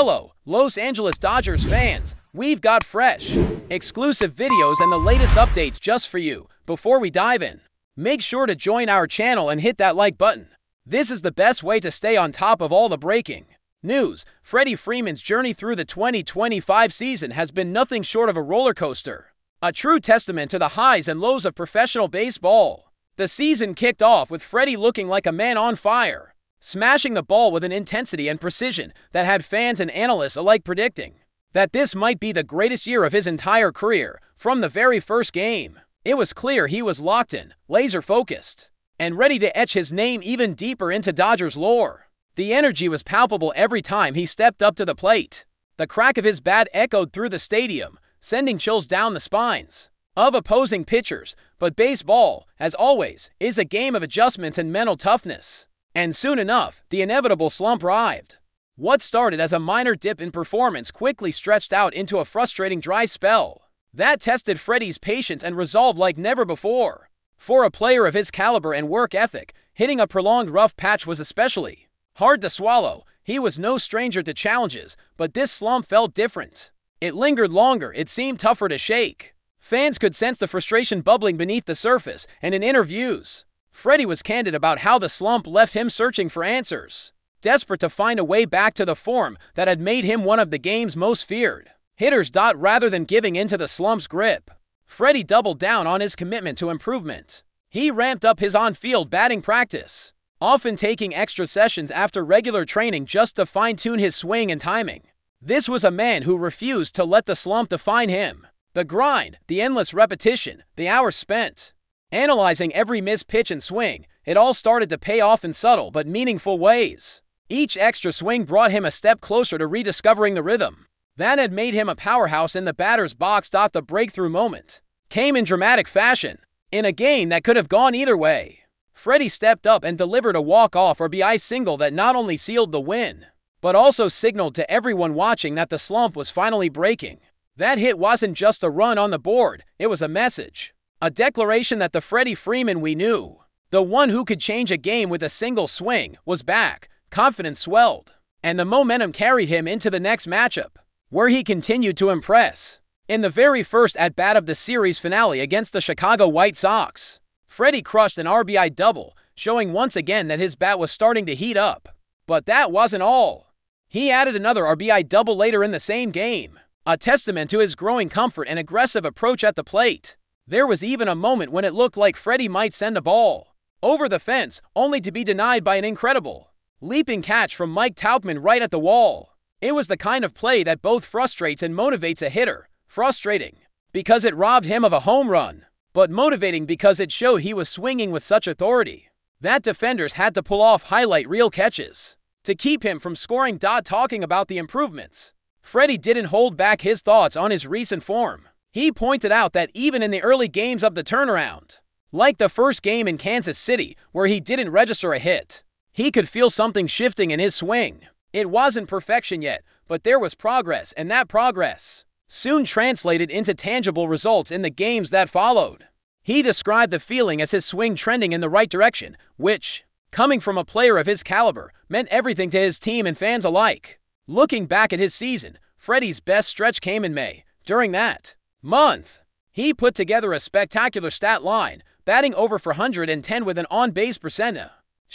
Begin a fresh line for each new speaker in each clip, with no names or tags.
Hello, Los Angeles Dodgers fans. We've got fresh, exclusive videos and the latest updates just for you. Before we dive in, make sure to join our channel and hit that like button. This is the best way to stay on top of all the breaking news. Freddie Freeman's journey through the 2025 season has been nothing short of a roller coaster. A true testament to the highs and lows of professional baseball. The season kicked off with Freddie looking like a man on fire, smashing the ball with an intensity and precision that had fans and analysts alike predicting that this might be the greatest year of his entire career. From the very first game, it was clear he was locked in, laser-focused, and ready to etch his name even deeper into Dodgers lore. The energy was palpable every time he stepped up to the plate. The crack of his bat echoed through the stadium, sending chills down the spines of opposing pitchers. But baseball, as always, is a game of adjustments and mental toughness. And soon enough, the inevitable slump arrived. What started as a minor dip in performance quickly stretched out into a frustrating dry spell that tested Freddie's patience and resolve like never before. For a player of his caliber and work ethic, hitting a prolonged rough patch was especially hard to swallow. He was no stranger to challenges, but this slump felt different. It lingered longer, it seemed tougher to shake. Fans could sense the frustration bubbling beneath the surface, and in interviews, Freddie was candid about how the slump left him searching for answers, desperate to find a way back to the form that had made him one of the game's most feared hitters. Rather than giving into the slump's grip, Freddie doubled down on his commitment to improvement. He ramped up his on-field batting practice, often taking extra sessions after regular training just to fine-tune his swing and timing. This was a man who refused to let the slump define him. The grind, the endless repetition, the hours spent analyzing every missed pitch and swing, it all started to pay off in subtle but meaningful ways. Each extra swing brought him a step closer to rediscovering the rhythm that had made him a powerhouse in the batter's box. The breakthrough moment came in dramatic fashion. In a game that could have gone either way, Freddie stepped up and delivered a walk-off RBI single that not only sealed the win, but also signaled to everyone watching that the slump was finally breaking. That hit wasn't just a run on the board, it was a message. A declaration that the Freddie Freeman we knew, the one who could change a game with a single swing, was back. Confidence swelled, and the momentum carried him into the next matchup, where he continued to impress. In the very first at-bat of the series finale against the Chicago White Sox, Freddie crushed an RBI double, showing once again that his bat was starting to heat up. But that wasn't all. He added another RBI double later in the same game, a testament to his growing comfort and aggressive approach at the plate. There was even a moment when it looked like Freddie might send a ball over the fence, only to be denied by an incredible leaping catch from Mike Tauchman right at the wall. It was the kind of play that both frustrates and motivates a hitter. Frustrating because it robbed him of a home run, but motivating because it showed he was swinging with such authority that defenders had to pull off highlight reel catches to keep him from scoring. Talking about the improvements, Freddie didn't hold back his thoughts on his recent form. He pointed out that even in the early games of the turnaround, like the first game in Kansas City where he didn't register a hit, he could feel something shifting in his swing. It wasn't perfection yet, but there was progress, and that progress soon translated into tangible results in the games that followed. He described the feeling as his swing trending in the right direction, which, coming from a player of his caliber, meant everything to his team and fans alike. Looking back at his season, Freddie's best stretch came in May. During that month, he put together a spectacular stat line, batting over 410 with an on-base percentage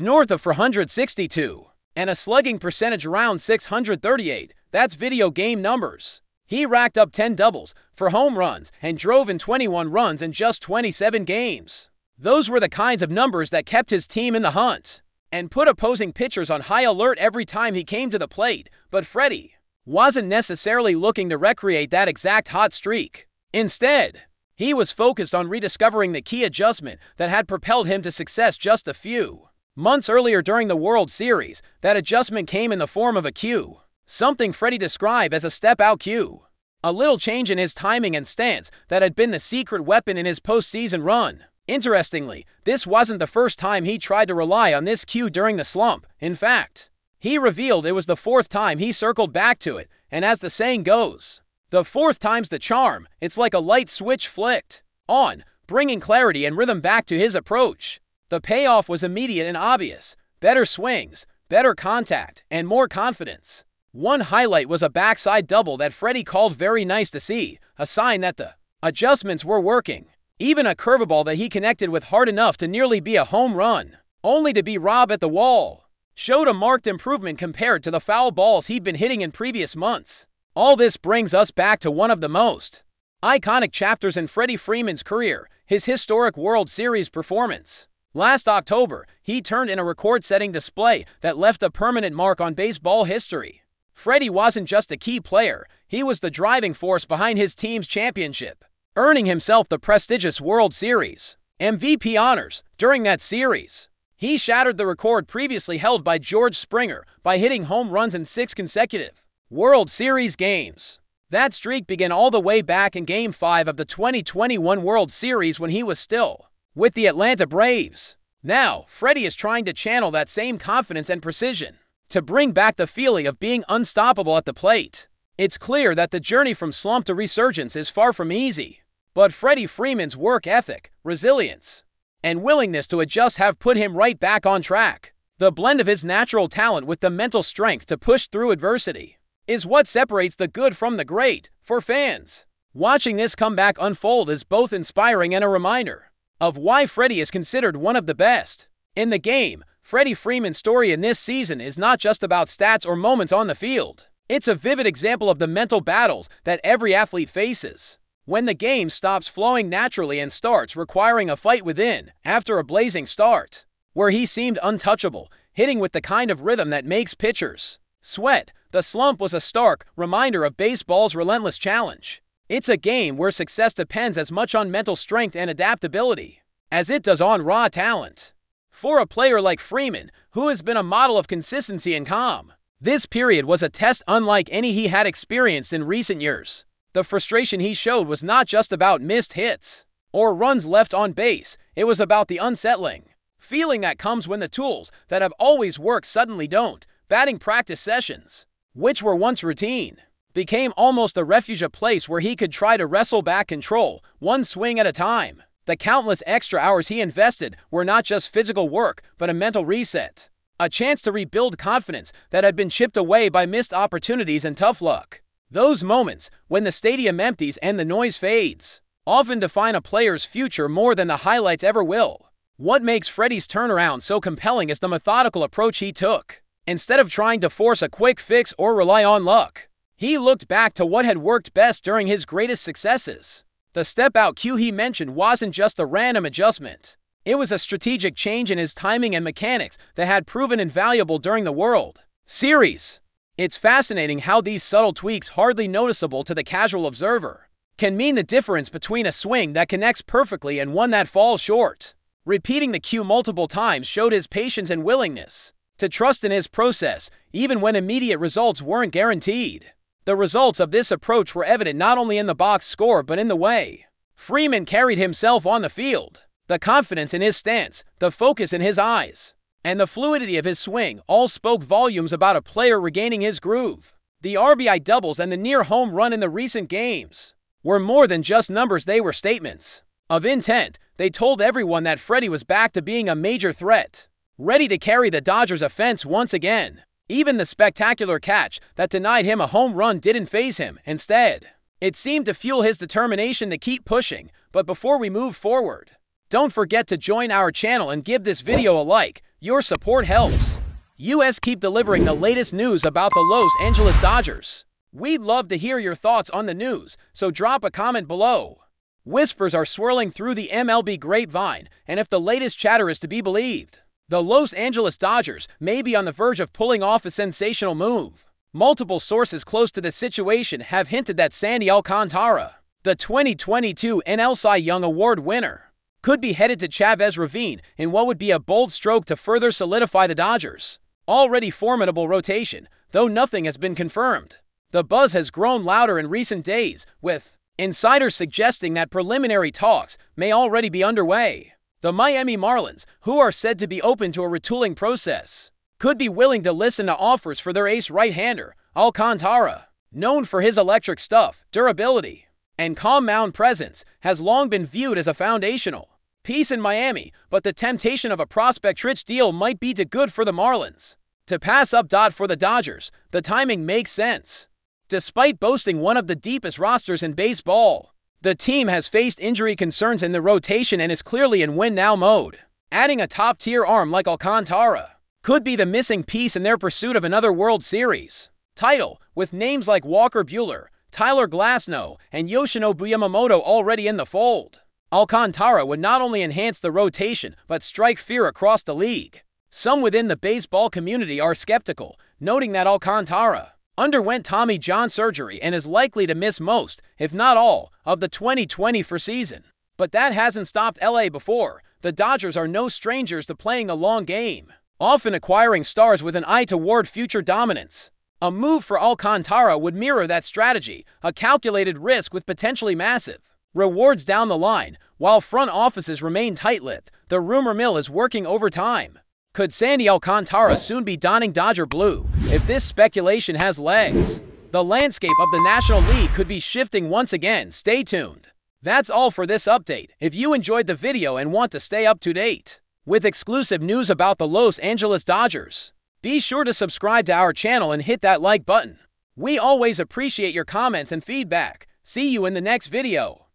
north of 462, and a slugging percentage around 638. That's video game numbers. He racked up 10 doubles, 4 home runs, and drove in 21 runs in just 27 games. Those were the kinds of numbers that kept his team in the hunt and put opposing pitchers on high alert every time he came to the plate. But Freddie wasn't necessarily looking to recreate that exact hot streak. Instead, he was focused on rediscovering the key adjustment that had propelled him to success just a few months earlier during the World Series. That adjustment came in the form of a cue, something Freddie described as a step-out cue. A little change in his timing and stance that had been the secret weapon in his postseason run. Interestingly, this wasn't the first time he tried to rely on this cue during the slump. In fact, he revealed it was the 4th time he circled back to it, and as the saying goes, the 4th time's the charm. It's like a light switch flicked on, bringing clarity and rhythm back to his approach. The payoff was immediate and obvious. Better swings, better contact, and more confidence. One highlight was a backside double that Freddie called very nice to see, a sign that the adjustments were working. Even a curveball that he connected with hard enough to nearly be a home run, only to be robbed at the wall, showed a marked improvement compared to the foul balls he'd been hitting in previous months. All this brings us back to one of the most iconic chapters in Freddie Freeman's career, his historic World Series performance. Last October, he turned in a record-setting display that left a permanent mark on baseball history. Freddie wasn't just a key player, he was the driving force behind his team's championship, earning himself the prestigious World Series MVP honors during that series. He shattered the record previously held by George Springer by hitting home runs in 6 consecutive World Series games. That streak began all the way back in Game 5 of the 2021 World Series when he was still with the Atlanta Braves. Now, Freddie is trying to channel that same confidence and precision to bring back the feeling of being unstoppable at the plate. It's clear that the journey from slump to resurgence is far from easy, but Freddie Freeman's work ethic, resilience, and willingness to adjust have put him right back on track. The blend of his natural talent with the mental strength to push through adversity is what separates the good from the great for fans. Watching this comeback unfold is both inspiring and a reminder of why Freddie is considered one of the best in the game. Freddie Freeman's story in this season is not just about stats or moments on the field. It's a vivid example of the mental battles that every athlete faces when the game stops flowing naturally and starts requiring a fight within. After a blazing start, where he seemed untouchable, hitting with the kind of rhythm that makes pitchers sweat, the slump was a stark reminder of baseball's relentless challenge. It's a game where success depends as much on mental strength and adaptability as it does on raw talent. For a player like Freeman, who has been a model of consistency and calm, this period was a test unlike any he had experienced in recent years. The frustration he showed was not just about missed hits or runs left on base, it was about the unsettling feeling that comes when the tools that have always worked suddenly don't. Batting practice sessions, which were once routine, became almost a refuge, a place where he could try to wrestle back control, one swing at a time. The countless extra hours he invested were not just physical work, but a mental reset, a chance to rebuild confidence that had been chipped away by missed opportunities and tough luck. Those moments, when the stadium empties and the noise fades, often define a player's future more than the highlights ever will. What makes Freddie's turnaround so compelling is the methodical approach he took. Instead of trying to force a quick fix or rely on luck, he looked back to what had worked best during his greatest successes. The step-out cue he mentioned wasn't just a random adjustment. It was a strategic change in his timing and mechanics that had proven invaluable during the World Series. It's fascinating how these subtle tweaks, hardly noticeable to the casual observer, can mean the difference between a swing that connects perfectly and one that falls short. Repeating the cue multiple times showed his patience and willingness to trust in his process, even when immediate results weren't guaranteed. The results of this approach were evident not only in the box score but in the way Freeman carried himself on the field. The confidence in his stance, the focus in his eyes, and the fluidity of his swing all spoke volumes about a player regaining his groove. The RBI doubles and the near home run in the recent games were more than just numbers, they were statements of intent. They told everyone that Freddie was back to being a major threat, ready to carry the Dodgers' offense once again. Even the spectacular catch that denied him a home run didn't faze him. Instead, it seemed to fuel his determination to keep pushing. But before we move forward, don't forget to join our channel and give this video a like. Your support helps us keep delivering the latest news about the Los Angeles Dodgers. We'd love to hear your thoughts on the news, so drop a comment below. Whispers are swirling through the MLB grapevine, and if the latest chatter is to be believed, the Los Angeles Dodgers may be on the verge of pulling off a sensational move. Multiple sources close to the situation have hinted that Sandy Alcántara, the 2022 NL Cy Young Award winner, could be headed to Chavez Ravine in what would be a bold stroke to further solidify the Dodgers' already formidable rotation, though nothing has been confirmed. The buzz has grown louder in recent days, with insiders suggesting that preliminary talks may already be underway. The Miami Marlins, who are said to be open to a retooling process, could be willing to listen to offers for their ace right-hander, Alcántara. Known for his electric stuff, durability, and calm mound presence, has long been viewed as a foundational piece in Miami, but the temptation of a prospect-rich deal might be too good for the Marlins. To pass up for the Dodgers, the timing makes sense. Despite boasting one of the deepest rosters in baseball, the team has faced injury concerns in the rotation and is clearly in win-now mode. Adding a top-tier arm like Alcántara could be the missing piece in their pursuit of another World Series title, with names like Walker Buehler, Tyler Glasnow, and Yoshinobu Yamamoto already in the fold. Alcántara would not only enhance the rotation, but strike fear across the league. Some within the baseball community are skeptical, noting that Alcántara underwent Tommy John surgery and is likely to miss most, if not all, of the 2024 season. But that hasn't stopped LA before. The Dodgers are no strangers to playing a long game, often acquiring stars with an eye toward future dominance. A move for Alcántara would mirror that strategy, a calculated risk with potentially massive rewards down the line. While front offices remain tight-lipped, the rumor mill is working overtime. Could Sandy Alcántara soon be donning Dodger blue? If this speculation has legs, the landscape of the National League could be shifting once again. Stay tuned. That's all for this update. If you enjoyed the video and want to stay up to date with exclusive news about the Los Angeles Dodgers, be sure to subscribe to our channel and hit that like button. We always appreciate your comments and feedback. See you in the next video.